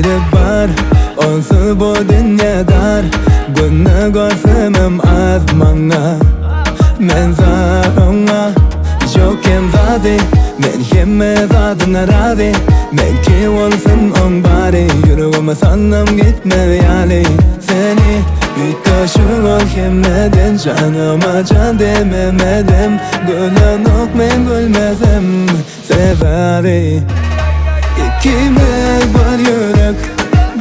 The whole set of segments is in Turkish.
biri var, onsu bu dünyadar. Bunu görsem az bana. Men zarına jokem zade, men hemme zadına razı. Men ki olsun on bari, yüreğime sandım gitmeyeli. Seni bir kaşık ol hemmeden, canıma can dememedim. Gülen ok men gülmezim severi. İkimiz bir yürek,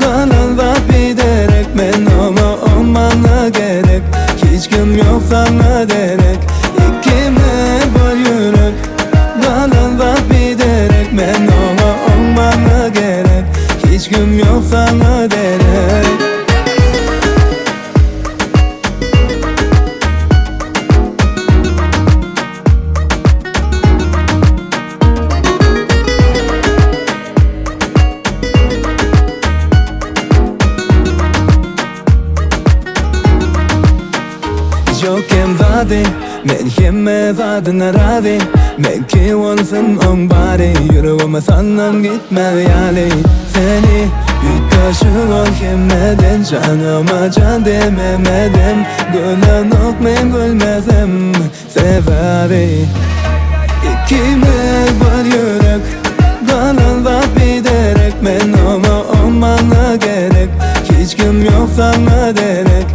kalan var biderek. Men ama olmana gerek, hiç kim yok sana derek. İkimiz bir yürek, kalan var biderek. Men ama olmana gerek, hiç kim yok sana derek. Jokem zade, men hemme zadına razı. Men ki olsun on bari, yüreğime sandım gitmeyeli. Seni bir kaşık ol hemmeden, canıma can dememedim. Gülen ok men gülmezim severi. İkimiz bir yürek, kalan var biderek. Men ama olmana gerek, hiç kim yok sana derek.